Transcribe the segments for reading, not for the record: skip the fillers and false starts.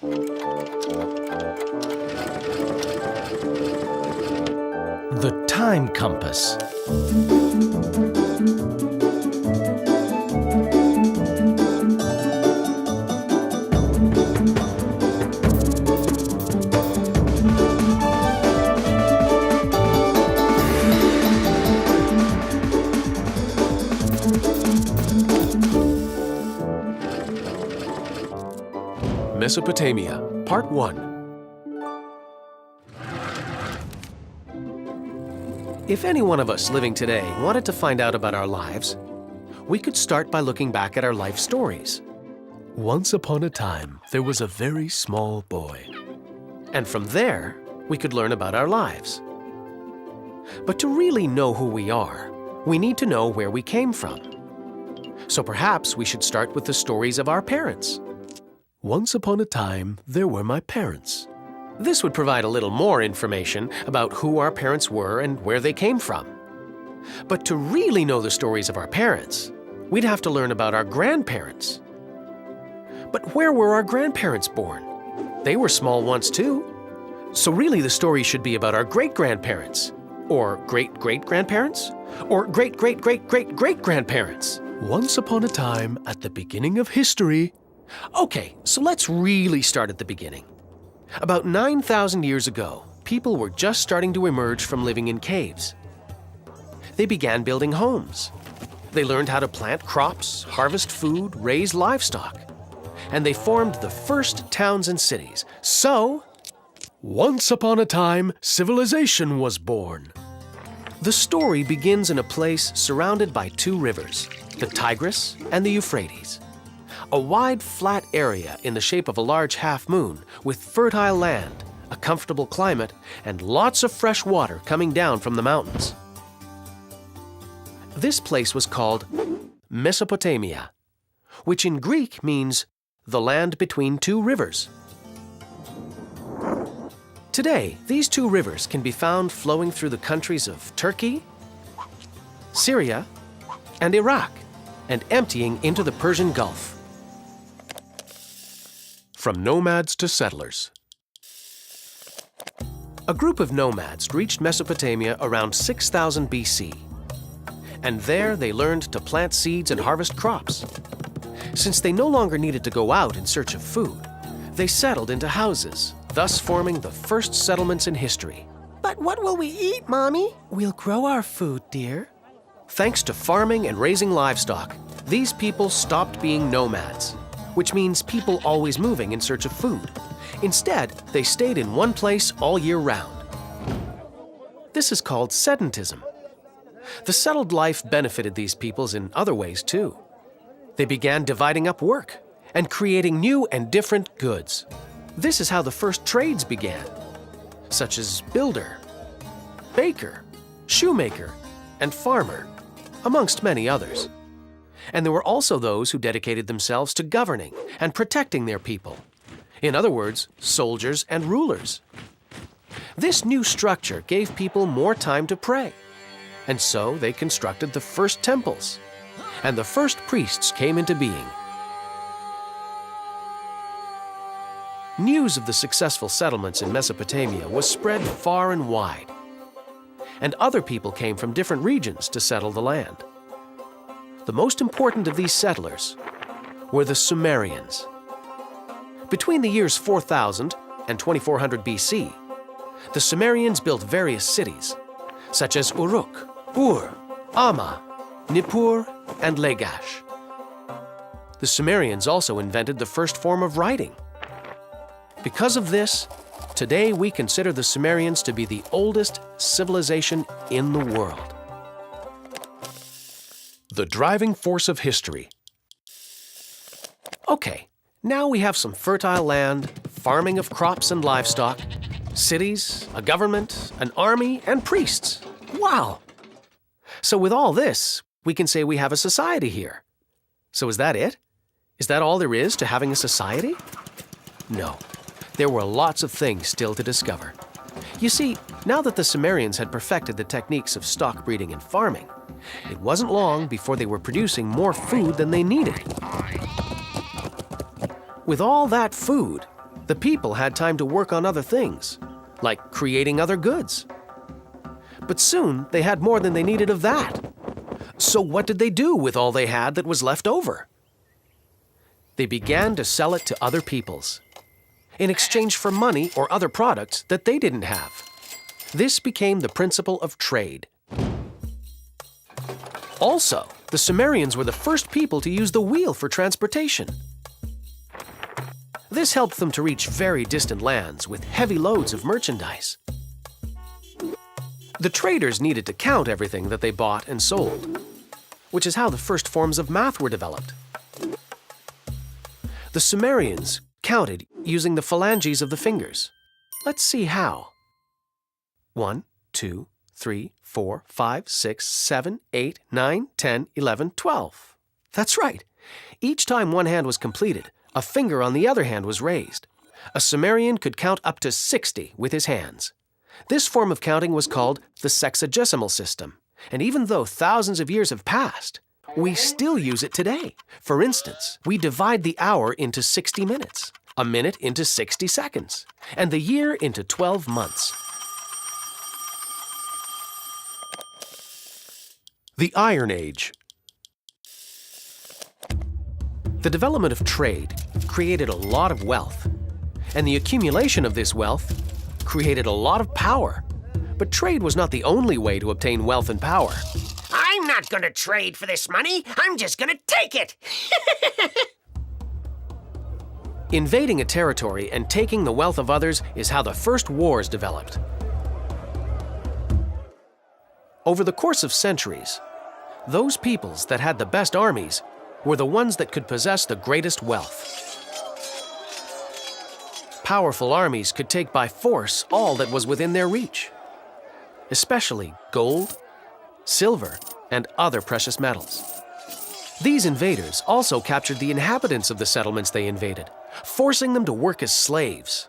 The time compass. Mesopotamia, Part 1. If any one of us living today wanted to find out about our lives, we could start by looking back at our life stories. Once upon a time, there was a very small boy. And from there, we could learn about our lives. But to really know who we are, we need to know where we came from. So perhaps we should start with the stories of our parents. Once upon a time, there were my parents. This would provide a little more information about who our parents were and where they came from. But to really know the stories of our parents, we'd have to learn about our grandparents. But where were our grandparents born? They were small once too. So really the story should be about our great-grandparents, or great-great-grandparents, or great-great-great-great-great-grandparents. Once upon a time, at the beginning of history. Okay, so let's really start at the beginning. About 9,000 years ago, people were just starting to emerge from living in caves. They began building homes. They learned how to plant crops, harvest food, raise livestock. And they formed the first towns and cities. So, once upon a time, civilization was born. The story begins in a place surrounded by two rivers, the Tigris and the Euphrates. A wide, flat area in the shape of a large half-moon with fertile land, a comfortable climate, and lots of fresh water coming down from the mountains. This place was called Mesopotamia, which in Greek means the land between two rivers. Today, these two rivers can be found flowing through the countries of Turkey, Syria, and Iraq, and emptying into the Persian Gulf. From nomads to settlers. A group of nomads reached Mesopotamia around 6000 BC. And there they learned to plant seeds and harvest crops. Since they no longer needed to go out in search of food, they settled into houses, thus forming the first settlements in history. But what will we eat, Mommy? We'll grow our food, dear. Thanks to farming and raising livestock, these people stopped being nomads, which means people always moving in search of food. Instead, they stayed in one place all year round. This is called sedentism. The settled life benefited these peoples in other ways too. They began dividing up work and creating new and different goods. This is how the first trades began, such as builder, baker, shoemaker, and farmer, amongst many others. And there were also those who dedicated themselves to governing and protecting their people. In other words, soldiers and rulers. This new structure gave people more time to pray. And so they constructed the first temples. And the first priests came into being. News of the successful settlements in Mesopotamia was spread far and wide. And other people came from different regions to settle the land. The most important of these settlers were the Sumerians. Between the years 4000 and 2400 BC, the Sumerians built various cities, such as Uruk, Ur, Amma, Nippur, and Lagash. The Sumerians also invented the first form of writing. Because of this, today we consider the Sumerians to be the oldest civilization in the world. The driving force of history. Okay, now we have some fertile land, farming of crops and livestock, cities, a government, an army, and priests. Wow! So with all this, we can say we have a society here. So is that it? Is that all there is to having a society? No, there were lots of things still to discover. You see, now that the Sumerians had perfected the techniques of stock breeding and farming, it wasn't long before they were producing more food than they needed. With all that food, The people had time to work on other things, like creating other goods. But soon they had more than they needed of that. So what did they do with all they had that was left over? They began to sell it to other peoples in exchange for money or other products that they didn't have. This became the principle of trade. Also, the Sumerians were the first people to use the wheel for transportation. This helped them to reach very distant lands with heavy loads of merchandise. The traders needed to count everything that they bought and sold, which is how the first forms of math were developed. The Sumerians counted using the phalanges of the fingers. Let's see how. 1, 2, 3, 4, 5, 6, 7, 8, 9, 10, 11, 12. That's right. Each time one hand was completed, a finger on the other hand was raised. A Sumerian could count up to 60 with his hands. This form of counting was called the sexagesimal system, and even though thousands of years have passed, we still use it today. For instance, we divide the hour into 60 minutes, a minute into 60 seconds, and the year into 12 months. The Iron Age. The development of trade created a lot of wealth, and the accumulation of this wealth created a lot of power. But trade was not the only way to obtain wealth and power. I'm not gonna trade for this money. I'm just gonna take it. Invading a territory and taking the wealth of others is how the first wars developed. Over the course of centuries, those peoples that had the best armies were the ones that could possess the greatest wealth. Powerful armies could take by force all that was within their reach, especially gold, silver, and other precious metals. These invaders also captured the inhabitants of the settlements they invaded, forcing them to work as slaves.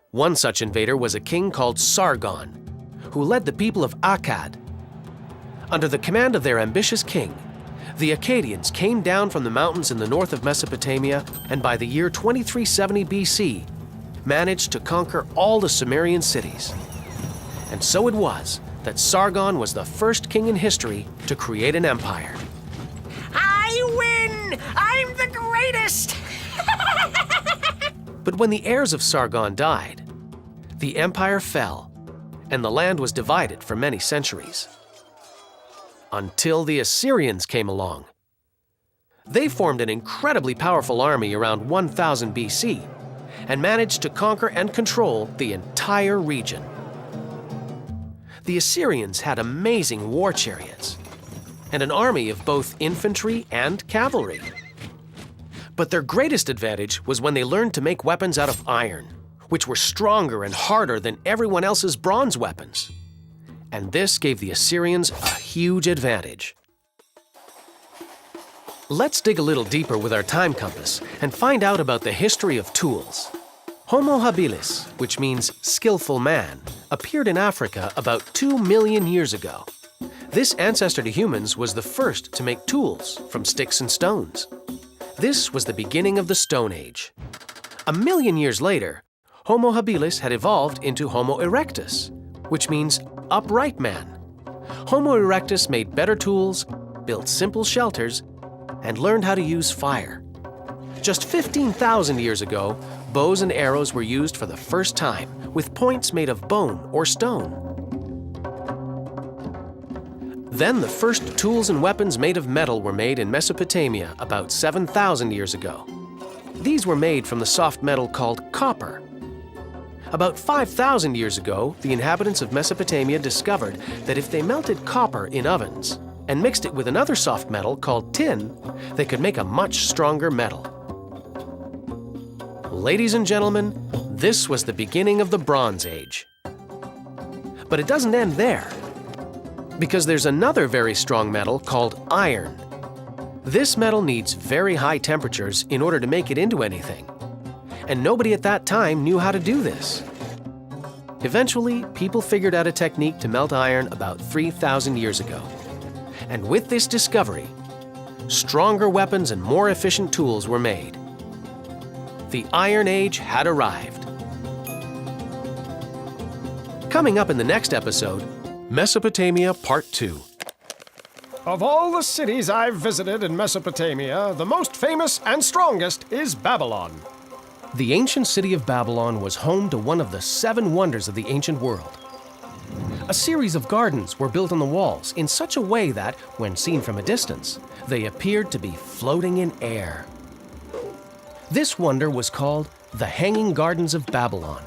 One such invader was a king called Sargon, who led the people of Akkad. Under the command of their ambitious king, the Akkadians came down from the mountains in the north of Mesopotamia and by the year 2370 BC, managed to conquer all the Sumerian cities. And so it was that Sargon was the first king in history to create an empire. I win! I'm the greatest! But when the heirs of Sargon died, the empire fell, and the land was divided for many centuries. Until the Assyrians came along. They formed an incredibly powerful army around 1000 BC and managed to conquer and control the entire region. The Assyrians had amazing war chariots and an army of both infantry and cavalry. But their greatest advantage was when they learned to make weapons out of iron, which were stronger and harder than everyone else's bronze weapons. And this gave the Assyrians a huge advantage. Let's dig a little deeper with our time compass and find out about the history of tools. Homo habilis, which means skillful man, appeared in Africa about 2 million years ago. This ancestor to humans was the first to make tools from sticks and stones. This was the beginning of the Stone Age. 1 million years later, Homo habilis had evolved into Homo erectus, which means upright man. Homo erectus made better tools, built simple shelters, and learned how to use fire. Just 15,000 years ago, bows and arrows were used for the first time, with points made of bone or stone. Then the first tools and weapons made of metal were made in Mesopotamia about 7,000 years ago. These were made from the soft metal called copper. About 5,000 years ago, the inhabitants of Mesopotamia discovered that if they melted copper in ovens and mixed it with another soft metal called tin, they could make a much stronger metal. Ladies and gentlemen, this was the beginning of the Bronze Age. But it doesn't end there, because there's another very strong metal called iron. This metal needs very high temperatures in order to make it into anything. And nobody at that time knew how to do this. Eventually, people figured out a technique to melt iron about 3,000 years ago. And with this discovery, stronger weapons and more efficient tools were made. The Iron Age had arrived. Coming up in the next episode, Mesopotamia Part 2. Of all the cities I've visited in Mesopotamia, the most famous and strongest is Babylon. The ancient city of Babylon was home to one of the 7 wonders of the ancient world. A series of gardens were built on the walls in such a way that, when seen from a distance, they appeared to be floating in air. This wonder was called the Hanging Gardens of Babylon.